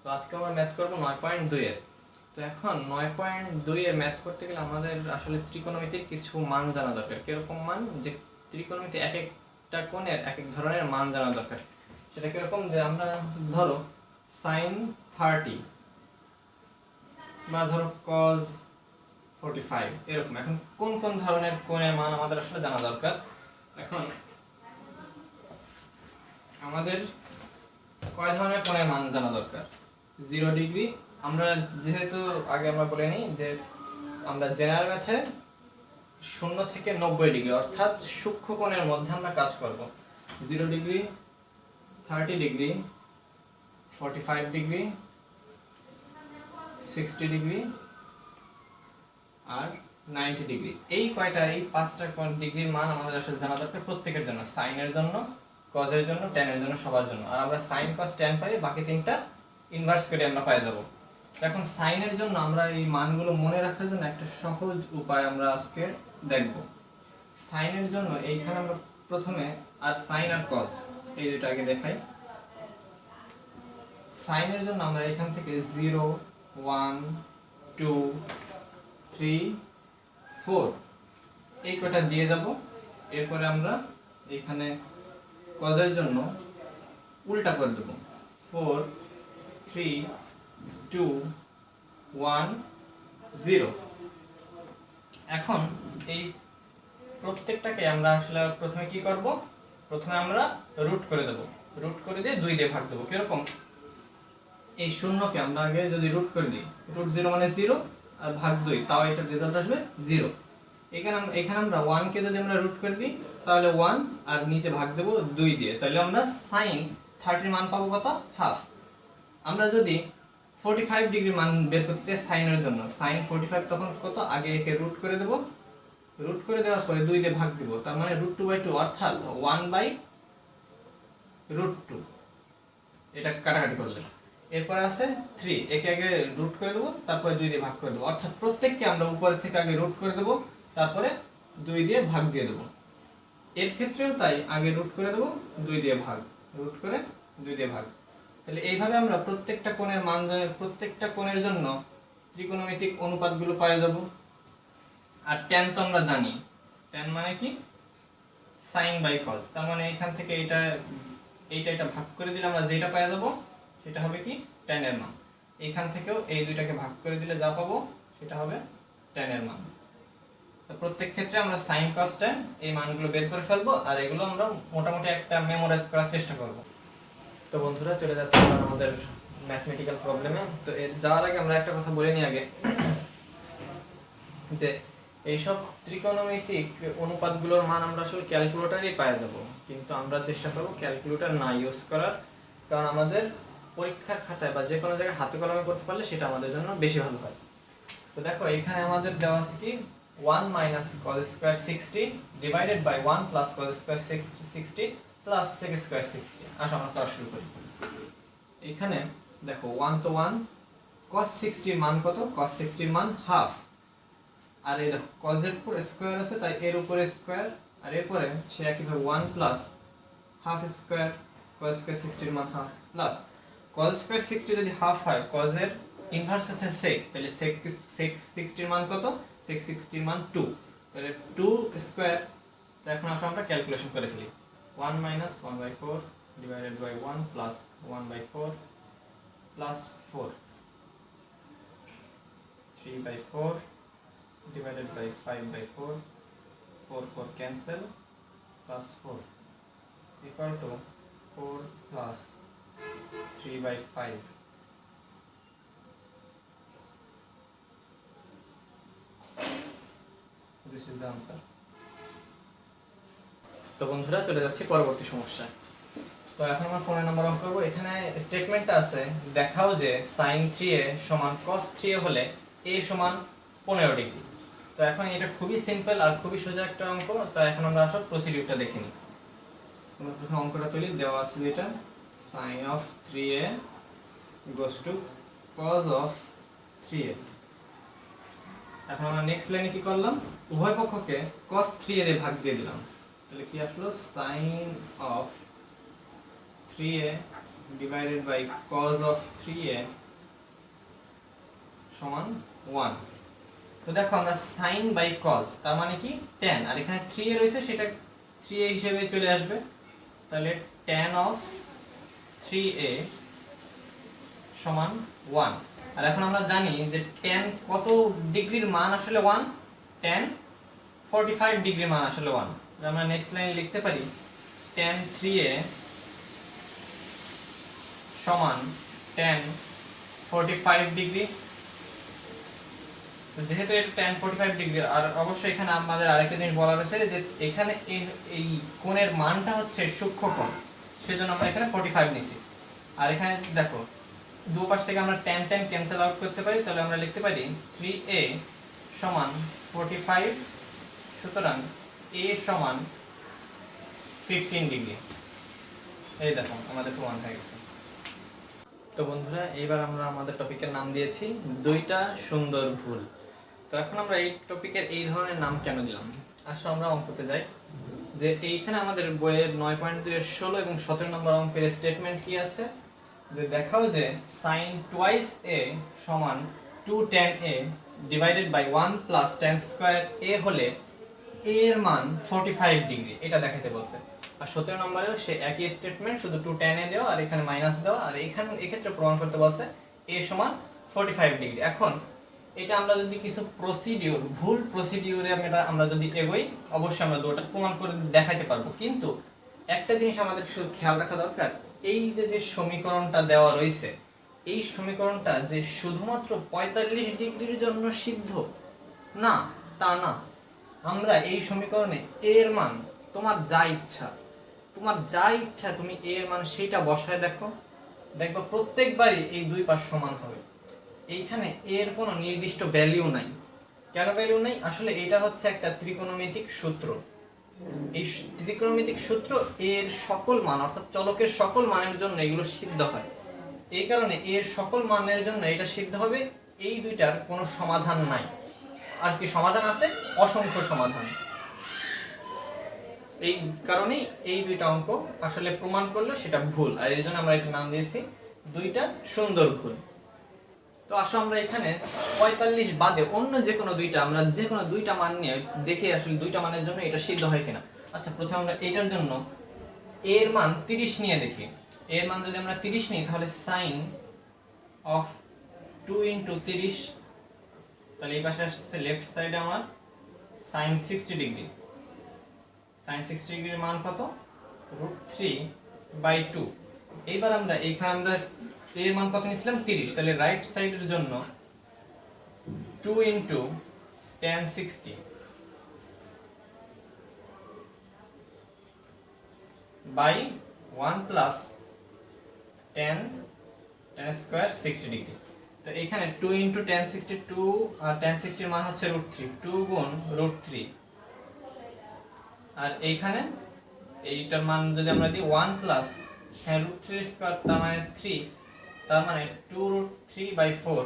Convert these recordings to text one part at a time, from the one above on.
তো আজকে আমরা ম্যাথ করব 9.2 এর। তো এখন 9.2 এর ম্যাথ করতে গেলে আমাদের আসলে ত্রিকোণমিতির কিছু মান জানা দরকার। কিরকম মান? যে ত্রিকোণমিতি এক একটা কোণের এক এক ধরনের মান জানা দরকার। সেটা কিরকম? যে আমরা ধরো sin 30 বা ধরো cos 45 এরকম। এখন কোন কোন ধরনের কোণের মান আমাদের আসলে জানা দরকার। এখন আমাদের কয় ধরনের কোণের মান জানা দরকার? 0 ডিগ্রি। আমরা যেহেতু আগে আমরা বলে নিই যে আমরা জেনারেল ম্যাথে 0 থেকে 90 ডিগ্রি অর্থাৎ সূক্ষ্ম কোণের মধ্যে আমরা কাজ করব। 0 ডিগ্রি, 30 ডিগ্রি, 45 ডিগ্রি, 60 ডিগ্রি আর 90 ডিগ্রি। এই পাঁচটা ডিগ্রির মান আমাদের আসলে জানা দরকার প্রত্যেকের জন্য, সাইনের জন্য, কজের জন্য, ট্যানের জন্য, সবার জন্য। আর আমরা সাইন কস ট্যান পাই, বাকি তিনটা ইনভার্স করে আমরা পেয়ে যাব। এখন সাইনের জন্য আমরা এই মানগুলো মনে রাখার জন্য একটা সহজ উপায় আমরা আজকে দেখব। সাইনের জন্য এইখানে আমরা প্রথমে আর সাইন আর কস এই দুটো আগে দেখাই। সাইনের জন্য আমরা এখান থেকে 0 1 2 3 4 এই কয়টা দিয়ে যাব। এরপরে আমরা এখানে কজের জন্য উল্টা করে দেব, 4 3 2 1 0। এখন এই প্রত্যেকটাকে আমরা আসলে প্রথমে কি করব? প্রথমে আমরা রুট করে দেব, রুট করে দিয়ে 2 দিয়ে ভাগ দেব। কিরকম? এই শূন্যকে আমরা আগে যদি রুট করে দিই, রুট 0 মানে 0 আর ভাগ 2, তাও এটার রেজাল্ট আসবে 0। এখানে আমরা 1 কে যদি আমরা রুট করে দিই তাহলে 1 আর নিচে ভাগ দেব 2 দিয়ে, তাহলে আমরা sin 30 এর মান পাবো কত? হাফ। আমরা যদি 45 ডিগ্রি মান বের করতে চাই সাইনের জন্য, sin 45 তখন কত? আগে একে রুট করে দেব, রুট করে দেওয়ার পরে 2 দিয়ে ভাগ দেব, তার মানে √2/2 অর্থাৎ 1/√2। এটা কাটাকাটি করলে এরপরে আছে 3, একে আগে রুট করে দেব, তারপরে 2 দিয়ে ভাগ করে দেব, অর্থাৎ প্রত্যেককে আমরা উপরে থেকে আগে রুট করে দেব, তারপরে 2 দিয়ে ভাগ দিয়ে দেব। এর ক্ষেত্রেও তাই, আগে রুট করে দেব, 2 দিয়ে ভাগ, রুট করে 2 দিয়ে ভাগ। তাহলে এইভাবে আমরা প্রত্যেকটা কোণের মান, প্রত্যেকটা কোণের জন্য ত্রিকোণমিতিক অনুপাতগুলো পেয়ে যাব। আর ট্যান তো আমরা জানি, ট্যান মানে কি? Sine by cos. তার মানে এখান থেকে এটা ভাগ করে দিলে আমরা যেটা পেয়ে যাব সেটা হবে কি? ট্যান এর মান। এখান থেকেও এই দুইটাকে ভাগ করে দিলে যা পাবো সেটা হবে ট্যান এর মান। তো প্রত্যেক ক্ষেত্রে আমরা সাইন কস ট্যান এই মানগুলো বের করে ফেলবো, আর এগুলো আমরা মোটামুটি একটা মেমোরাইজ করার চেষ্টা করব। তো বন্ধুরা, চলে যাচ্ছে আমাদের ম্যাথমেটিক্যাল প্রবলেমে। তো যাওয়ার আগে আমরা একটা কথা বলে নিই আগে, যে এইসব ত্রিকোণমিতিক অনুপাতগুলোর মান আমরা আসলে ক্যালকুলেটরেই পেয়ে যাব, কিন্তু আমরা চেষ্টা করব ক্যালকুলেটর না ইউজ করার, কারণ আমাদের পরীক্ষার খাতায় বা যে কোনো জায়গায় হাতে কলমে করতে পারলে সেটা আমাদের জন্য বেশি ভালো হয়। তো দেখো এখানে আমাদের দেওয়া আছে কি 1 - cos square 60 divided by 1 plus cos square 60 plus sec square 60। আসো আমরা করা শুরু করি। এখানে দেখো 1 তো 1, cos 60 এর মান কত? cos 60 এর মান হাফ। আর এই দেখো cos এর উপর স্কয়ার আছে, তাই এর উপরে স্কয়ার, আর এরপরে সে একইভাবে 1 plus half square cos square 60 এর মান হাফ প্লাস cos স্কয়ার 60 যদি হাফ হয়, cos এর ইনভার্স হচ্ছে sec, তাহলে sec 60 এর মান কত? sec 60 এর মান 2, তাহলে 2 স্কয়ার। তো এখন আসলে আমরা ক্যালকুলেশন করে ফেলি। 1 - 1/4 divided by 1 plus 1/4 plus 4 3/4 divided by 5/4 4 cancel plus 4 equal to 4 plus 3/5। this is the answer। তো বন্ধুরা, চলে যাচ্ছি পরবর্তী সমস্যা। তো এখন আমরা 15 নম্বর অঙ্ক করব। এখানে স্টেটমেন্টটা আছে, দেখাও যে sin 3a সমান cos 3a হলে a সমান 15 ডিগ্রি। তো এখন এটা খুবই সিম্পল আর খুবই সোজা একটা অঙ্ক। তো এখন আমরা আসলে প্রসিডিউরটা দেখে নিই। আমরা প্রথম অঙ্কটা তুলি, দেওয়া আছে যেটা sin of 3a goes to cos of 3a। এখন আমরা নেক্সট লাইনে কি করলাম? উভয় পক্ষকে cos 3a দিয়ে ভাগ দিয়ে দিলাম, তাহলে কি আসলো? sin of 3a divided by cos of 3a সমান 1। তো দেখো আমরা sin বাই cos তার মানে কি tan, আর এখানে 3a রয়েছে সেটা 3a হিসেবে চলে আসবে, তাহলে tan অফ 3a সমান 1। আর এখন আমরা জানি যে tan কত ডিগ্রির মান আসলে 1, tan 45 ডিগ্রির মান আসলে 1। আমরা নেক্সট লাইনে লিখতে পারি tan 3a সমান tan 45 ডিগ্রি। যেহেতু এটা tan 45 ডিগ্রি, আর অবশ্যই এখানে আমাদের আরেকটা জিনিস বলা রয়েছে যে এখানে এই কোণের মানটা হচ্ছে সূক্ষ্ম কোণ, সেজন্য আমরা এখানে 45 নিয়েছি। আর এখানে দেখো দুই পাশ থেকে আমরা tan tan ক্যান্সেল আউট করতে পারি, তাহলে আমরা লিখতে পারি 3a সমান 45, সুতরাং a সমান 15 ডিগ্রি। এই দেখো আমাদের প্রমাণ হয়ে গেছে। তো বন্ধুরা এইবার আমরা আমাদের টপিকের নাম দিয়েছি দুইটা সুন্দর ভুল। তো এখন আমরা এই টপিকের এই ধরনের নাম কেন দিলাম, আসলে আমরা অঙ্কতে যাই। যে এইখানে আমাদের বইয়ের 9.2 এর 16 এবং 17 নম্বর অঙ্কের স্টেটমেন্ট কি আছে, যে দেখাও যে sin twice a সমান 2 tan a divided by 1 plus tan square a হলে a এর মান 45 ডিগ্রি, এটা দেখাতে বলছে। আর 17 নম্বরেও সে একই স্টেটমেন্ট, শুধু 2 tan a দেওয়া আর এখানে মাইনাস দেওয়া, আর এখানে এক্ষেত্রে প্রমাণ করতে বলছে a সমান 45 ডিগ্রি। এখন এটা আমরা যদি কিছু প্রসিডিউর, ভুল প্রসিডিউরে আমরা যদি এগোই, অবশ্যই আমরা দুটো প্রমাণ করে দেখাতে পারবো। কিন্তু একটা জিনিস আমাদের শুধু খেয়াল রাখা দরকার, এই যে সমীকরণটা দেওয়া রয়েছে, এই সমীকরণটা যে শুধুমাত্র 45 ডিগ্রির জন্য সিদ্ধ না, তা না। আমরা এই সমীকরণে a এর মান তোমার যা ইচ্ছা তুমি a এর মান সেটা বসায় দেখো, দেখবা প্রত্যেকবারই এই দুই পাশ সমান হবে। এইখানে a এর কোনো নির্দিষ্ট ভ্যালু নাই। কেন ভ্যালু নাই? আসলে এটা হচ্ছে একটা ত্রিকোণমিতিক সূত্র। এই ত্রিকোণমিতিক সূত্র এর সকল মান, অর্থাৎ চলকের সকল মানের জন্য এগুলো সিদ্ধ হয়। এই কারণে এর সকল মানের জন্য এটা সিদ্ধ হবে। এই দুইটার কোনো সমাধান নাই। আর কি সমাধান আছে? অসংখ্য সমাধান। এই কারণেই এই দুইটা অঙ্ক আসলে প্রমাণ করলে সেটা ভুল, আর এই জন্য আমরা এটা নাম দিয়েছি দুইটা সুন্দর ভুল। তো আসলে আমরা এখানে 45 বাদে অন্য যে কোনো দুইটা, আমরা যে কোনো দুইটা মান নিয়ে দেখে আসলে দুইটা মানের জন্য এটা সিদ্ধ হয় কিনা। আচ্ছা, প্রথমে আমরা এটার জন্য এর মান 30 নিয়ে দেখি। এর মান যদি আমরা 30 নিই তাহলে sin অফ 2 * 30, তাহলে এই পাশে আসছে লেফট সাইডে আমার sin 60 ডিগ্রি। sin 60 ডিগ্রির মান কত? √3/2। এইবার আমরা এইখানে আমরা এর মান কত নিছিলাম? 30, তাহলে রাইট সাইডের জন্য 2 * tan 60 by 1 plus tan square 60 degree. তো এখানে 2 * tan 60, 2 আর tan 60 এর মান হচ্ছে √3, 2 গুণ √3। আর এইখানে এইটার মান যদি আমরা দিই 1 প্লাস √3 স্কয়ার, তার মানে 3, তার মানে 2√3/4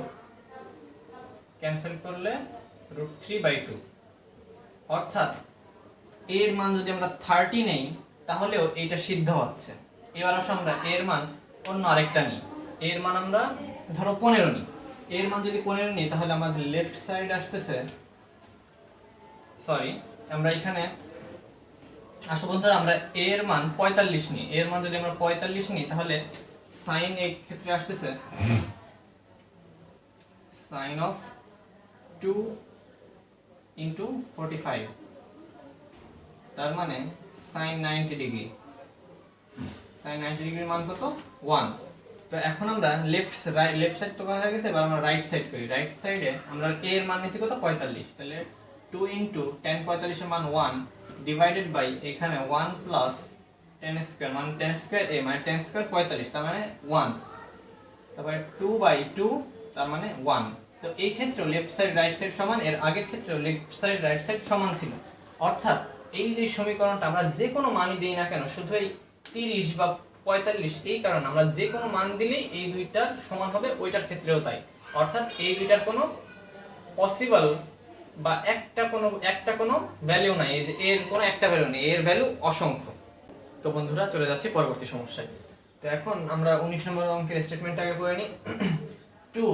ক্যান্সেল করলে √3/2। অর্থাৎ এর মান যদি আমরা 30 নেই তাহলেও এটা সিদ্ধ হচ্ছে। এবার আসো আমরা এর মান অন্য আরেকটা নিই। এর মান আমরা ধরো 15 নিই। এর মান যদি 15 নিই তাহলে আমাদের লেফট সাইড আসতেছে, সরি আমরা এখানে আসো বন্ধুরা, আমরা এর মান 45 নিই। এর মান যদি আমরা 45 নিই তাহলে sin এই ক্ষেত্রে আসতেছে sin of 2 * 45, তার মানে sin 90 ডিগ্রি। sin 90 ডিগ্রির মান কত? 1। তো এখন আমরা লেফট সাইড তো হয়ে গেছে, এবার আমরা রাইট সাইড করি। রাইট সাইডে আমরা a এর মান নিছি কত? 45, তাহলে 2 * tan 45 এর মান 1 ডিভাইডেড বাই এখানে 1 প্লাস tan স্কয়ার, মানে tan স্কয়ার a, মানে tan স্কয়ার 45, তার মানে 1, তারপরে 2/2, তার মানে 1। তো এই ক্ষেত্রে লেফট সাইড রাইট সাইড সমান, এর আগের ক্ষেত্রে লেফট সাইড রাইট সাইড সমান ছিল। অর্থাৎ এই যে সমীকরণটা আমরা যে কোনো মানই দেই না কেন, শুধু এই 30 বা 45, এই কারণে আমরা যে কোনো মান দিলেই এই দুইটার সমান হবে, ওইটার ক্ষেত্রেও তাই। অর্থাৎ এই দুইটার কোনো পসিবল বা একটা কোনো ভ্যালু নাই, এই যে এর কোনো একটা ভ্যালু নেই, এর ভ্যালু অসংখ্য। তো বন্ধুরা চলে যাচ্ছে পরবর্তী সমস্যায়। তো তো এখন আমরা 19 নম্বর অঙ্কের স্টেটমেন্ট আগে করে নিই। 2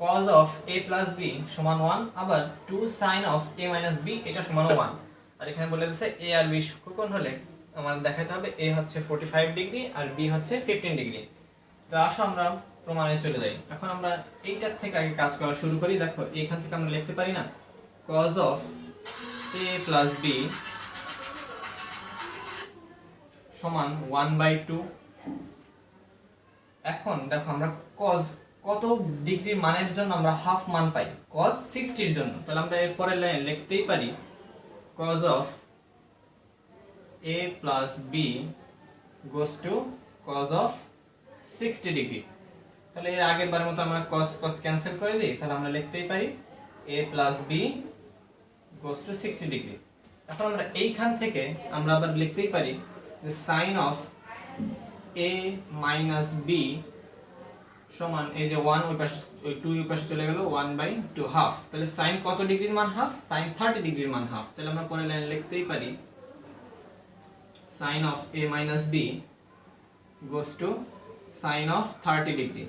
cos of a plus b সমান 1, আবার 2 sin of a minus b এটা সমান 1। আর এখানে বলে দিয়েছে a আর b সূক্ষ্মকোণ হলে আমাদের দেখাতে হবে a হচ্ছে 45 ডিগ্রি আর b হচ্ছে 15 ডিগ্রি। তো আসো আমরা প্রমাণে চলে যাই। এখন আমরা এইটার থেকে আগে কাজ করা শুরু করি। দেখো এখান থেকে আমরা লিখতে পারি না cos of a plus b সমান 1/2। এখন দেখো আমরা cos কত ডিগ্রির মানের জন্য আমরা হাফ মান পাই, cos 60 এর জন্য। তাহলে আমরা এর পরের লাইনে লিখতেই পারি cos of a plus b goes to cos of 60 degree. তাহলে এর আগের বারের মতো আমরা cos cos ক্যান্সেল করে দিই, তাহলে আমরা লিখতেই পারি a plus b goes to 60 degree. এখন আমরা এইখান থেকে আমরা আবার লিখতেই পারি যে sin of a minus b সমান এই যে 1 ওই পাশে ওই 2 ওই পাশে চলে গেল 1/2 হাফ। তাহলে sin কত ডিগ্রির মান হাফ? sin 30 ডিগ্রির মান হাফ। তাহলে আমরা পরের লাইনে লিখতেই পারি sin of a minus b goes to sin of 30 degree.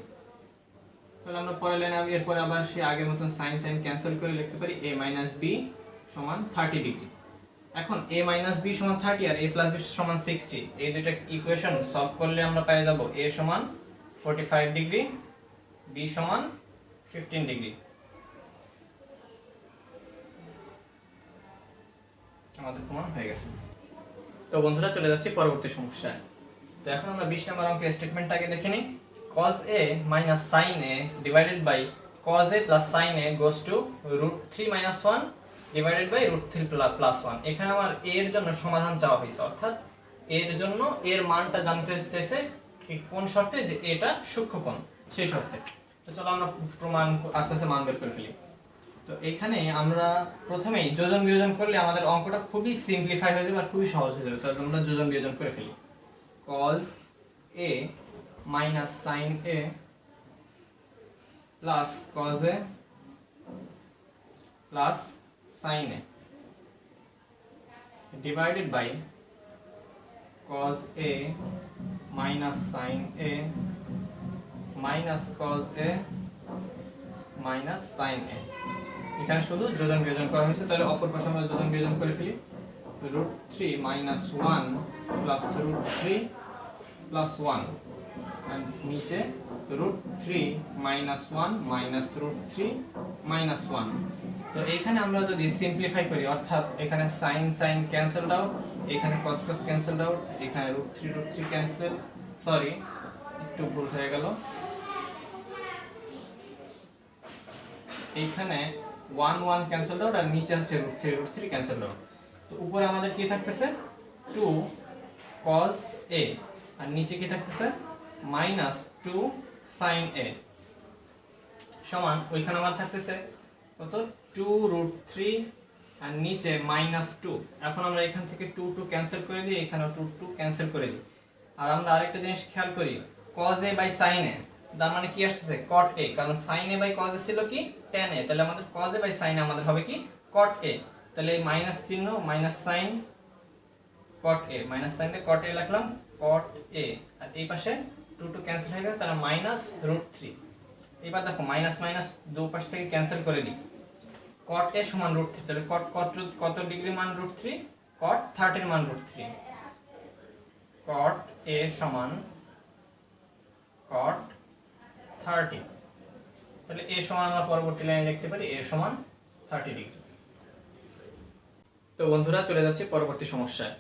তাহলে আমরা পরের লাইনে এরপরে আবার সেই আগের মতন sin sin ক্যান্সেল করে লিখতে পারি a minus b সমান 30 ডিগ্রি। এখন a minus b সমান 30 আর a plus b সমান 60, এই দুটো ইকুয়েশন সলভ করলে আমরা পেয়ে যাব a সমান 45 ডিগ্রি, b সমান 15 ডিগ্রি। আমাদের প্রমাণ হয়ে গেছে। তো বন্ধুরা চলে যাচ্ছি পরবর্তী সমস্যায়। তো এখন আমরা 20 নম্বর অঙ্কের স্টেটমেন্টটা আগে দেখে নিই। cos a minus sin a divided by cos a plus sin a goes to √3 minus 1 divided by √3 plus 1। এখানে আমার a এর জন্য সমাধান চাওয়া হয়েছে, অর্থাৎ a এর জন্য এর মানটা জানতে চাইছে কোন শর্তে, যে এটা সূক্ষ্মকোণ সেই শর্তে। তো চলো আমরা প্রমাণ আস্তে আস্তে মান বের করে ফেলি। তো এখানে আমরা প্রথমেই যোজন বিয়োজন করলে আমাদের অঙ্কটা খুবই সিম্পলিফাই হয়ে যাবে আর খুবই সহজ হয়ে যাবে। তাহলে আমরা যোজন বিয়োজন করে ফেলি। cos a minus sin a plus cos a plus sin a divided by cos a minus sin a minus cos a minus sin a। এখানে শুধু যোজন বিয়োজন করা হয়েছে, তাহলে অপর পাশে আমরা যোজন বিয়োজন করে ফেলি। √3 minus 1 plus √3 plus 1 and নিচে √3 minus 1 minus √3 minus 1। তো এখানে আমরা যদি সিম্পলিফাই করি, অর্থাৎ এখানে sin sin ক্যান্সেলড আউট, এখানে cos cos ক্যান্সেলড আউট, এখানে √3 ক্যান্সেল, সরি একটু ভুল হয়ে গেল, এইখানে 1 1 ক্যান্সেলড আউট আর নিচে হচ্ছে √3 ক্যান্সেলড আউট। তো উপরে আমাদের কি থাকতেছে 2 cos a আর নিচে কি থাকতেছে -2 sin a সমান ওইখানে আমার থাকতেছে কত 2√3 আর নিচে -2। এখন আমরা এখান থেকে 2 2 ক্যান্সেল করে দিই, এখানে 2 2 ক্যান্সেল করে দিই। আর আমরা আরেকটা জিনিস খেয়াল করি, cos a by sin a তার মানে কি আসছে cot a, কারণ sin a by cos a ছিল কি tan a, তাহলে আমাদের cos a by sin a আমাদের হবে কি cot a। তাহলে এই মাইনাস চিহ্ন minus sin cot a, minus sin দিয়ে cot a লিখলাম cot a, আর এই পাশে 2 2 ক্যান্সেল হয়ে গেল, তাহলে -√3। এবার দেখো মাইনাস মাইনাস দুই পাশ থেকে ক্যান্সেল করে দিই, cot a সমান √3, তাহলে cot কত ডিগ্রি মান √3, cot 30 এর মান √3, cot a সমান cot 30। তাহলে a সমান আমরা পরবর্তী লাইনে লিখতে পারি a সমান 30 ডিগ্রি। তো বন্ধুরা চলে যাচ্ছে পরবর্তী সমস্যায়।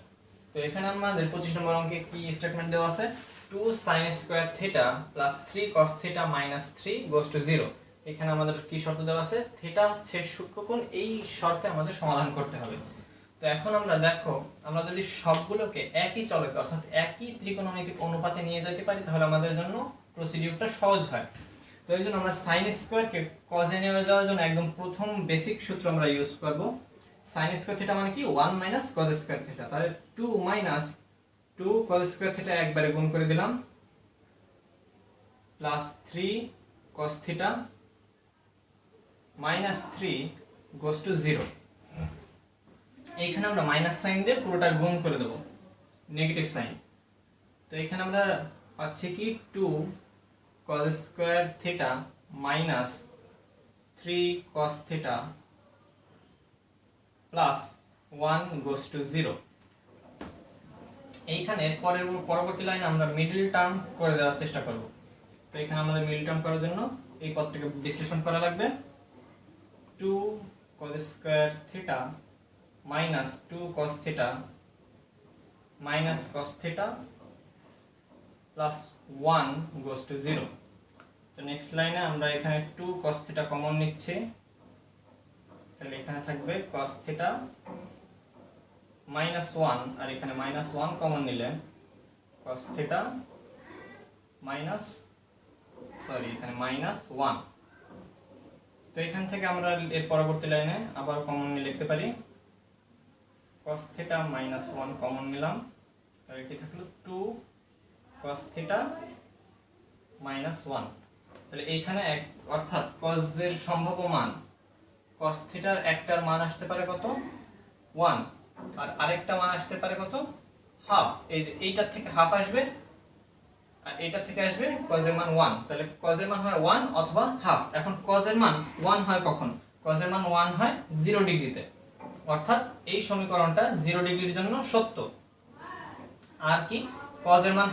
তো এখানে আমাদের 25 নম্বর অঙ্কে কি স্টেটমেন্ট দেওয়া আছে, 2 sin square theta plus 3 cos theta minus 3 goes to 0। এখানে আমাদের কি শর্ত দেওয়া আছে, থিটা হচ্ছে সূক্ষ্মকোণ, এই শর্তে আমাদের সমাধান করতে হবে। তো এখন আমরা দেখো, আমরা যদি সবগুলোকে একই চলকে অর্থাৎ একই ত্রিকোণমিতিক অনুপাতে নিয়ে যেতে পারি তাহলে আমাদের জন্য প্রসিডিউরটা সহজ হয়। তো এই জন্য আমরা sin স্কয়ারকে cos এ নিয়ে যাওয়ার জন্য একদম প্রথম বেসিক সূত্র আমরা ইউজ করব। sin স্কয়ার থিটা মানে কি 1 মাইনাস cos স্কয়ার থিটা, তাহলে 2 মাইনাস 2 cos স্কয়ার থিটা একবারে গুণ করে দিলাম plus 3 cos theta minus 3 goes to 0। এইখানে আমরা মাইনাস সাইন দিয়ে পুরোটা গুণ করে দেব, নেগেটিভ সাইন। তো এখানে আমরা হচ্ছে কি 2 cos square theta minus 3 cos theta plus 1 goes to 0। এইখানে পরবর্তী লাইনে আমরা মিডল টার্ম করে দেওয়ার চেষ্টা করব। তো এখানে আমাদের মিডল টার্ম করার জন্য এই পদটাকে বিশ্লেষণ করা লাগবে। 2 cos square theta minus 2 cos theta minus cos theta plus 1 goes to 0। তো নেক্সট লাইনে আমরা এখানে 2 cos থিটা কমন নিচ্ছি, তাহলে এখানে থাকবে cos থিটা মাইনাস 1 আর এখানে মাইনাস 1 কমন নিলে cos থিটা এখানে মাইনাস 1। তো এখান থেকে আমরা এর পরবর্তী লাইনে আবার কমন নিয়ে লিখতে পারি cos থিটা মাইনাস 1 কমন নিলাম, তাহলে কি থাকলো 2 cos থিটা মাইনাস 1। তাহলে এইখানে অর্থাৎ cos এর সম্ভাব্য মান cos থিটার একটার মান আসতে পারে কত 1 আর আরেকটা মান আসতে পারে কত হাফ। এই যে এইটার থেকে হাফ আসবে আর এইটার থেকে আসবে cos এর মান 1, তাহলে cos এর মান হয় 1 অথবা হাফ। এখন cos এর মান 1 হয় কখন? cos এর মান 1 হয় 0 ডিগ্রিতে, অর্থাৎ এই সমীকরণটা 0 ডিগ্রির জন্য সত্য। আর কি cos এর মান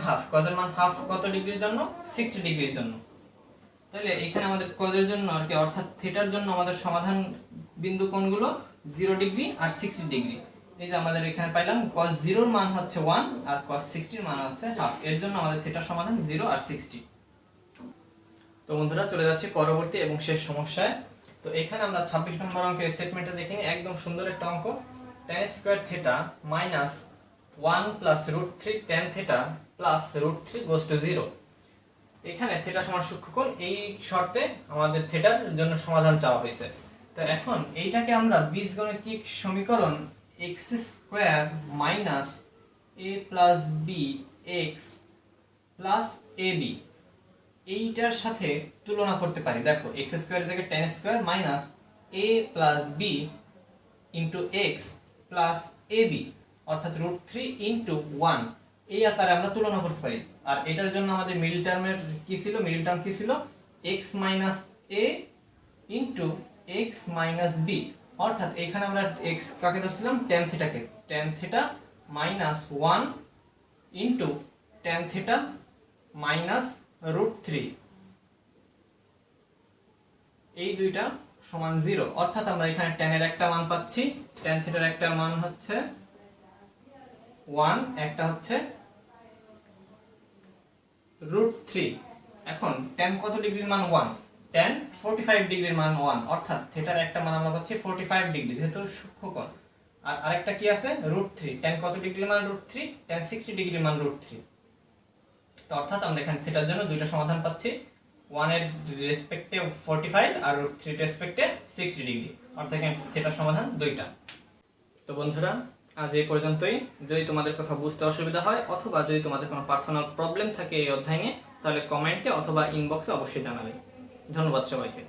হাফ কত ডিগ্রির জন্য? 60 ডিগ্রির জন্য। তাহলে এখানে আমাদের cos এর জন্য আর কি অর্থাৎ থিটার জন্য আমাদের সমাধান বিন্দু কোণগুলো 0 ডিগ্রি আর 60 ডিগ্রি। এই যে আমাদের এখানে পাইলাম cos 0 এর মান হচ্ছে 1 আর cos 60 এর মান হচ্ছে হাফ। এর জন্য আমাদের থিটার সমাধান 0 আর 60। তো বন্ধুরা চলে যাচ্ছি পরবর্তী এবং শেষ সমস্যায়। তো এখানে আমরা 26 নম্বর অঙ্কের স্টেটমেন্টটা দেখিনি, একদম সুন্দর একটা অঙ্ক। tan square theta minus 1 plus √3 tan theta plus √3 goes to 0। এখানে থিটা সমান সূক্ষ্মকোণ, এই শর্তে আমাদের থিটার জন্য সমাধান চাওয়া হয়েছে। তো এখন এইটাকে আমরা বীজগণিতিক সমীকরণ x square minus a plus b x plus ab এইটার সাথে তুলনা করতে পারি। দেখো x স্কয়ারের জায়গায় tan square minus a plus b into x plus ab অর্থাৎ √3 ইনটু 1 এই আকারে আমরা তুলনা করতে পারি। আর এটার জন্য আমাদের মিডল টার্মের কি ছিল? মিডল টার্ম কি ছিল? x minus a into x minus b, অর্থাৎ এখানে আমরা x কাকে ধরছিলাম? tan থিটাকে। tan theta minus 1 into tan theta minus √3 এই দুইটা সমান 0, অর্থাৎ আমরা এখানে tan এর একটা মান পাচ্ছি, tan থিটার একটা মান হচ্ছে 1, একটা হচ্ছে √3। এখন tan কত ডিগ্রির মান 1? tan 45 ডিগ্রির মান 1, অর্থাৎ থিটার একটা মান আমরা পাচ্ছি 45 ডিগ্রি যেহেতু সূক্ষ্মকোণ। আর আরেকটা কি আছে? √3। tan কত ডিগ্রির মান √3? tan 60 ডিগ্রির মান √3। তো অর্থাৎ আমরা এখানে থিটার জন্য দুইটা সমাধান পাচ্ছি, 1 এর রেসপেক্টে 45 আর √3 এর রেসপেক্টে 60 ডিগ্রি, অর্থাৎ এখানে থিটার সমাধান দুইটা। তো বন্ধুরা আজ এই পর্যন্তই। যদি তোমাদের কথা বুঝতে অসুবিধা হয় অথবা যদি তোমাদের কোনো পার্সোনাল প্রবলেম থাকে এই অধ্যায় নিয়ে, তাহলে কমেন্টে অথবা ইনবক্সে অবশ্যই জানাবে। ধন্যবাদ সবাইকে।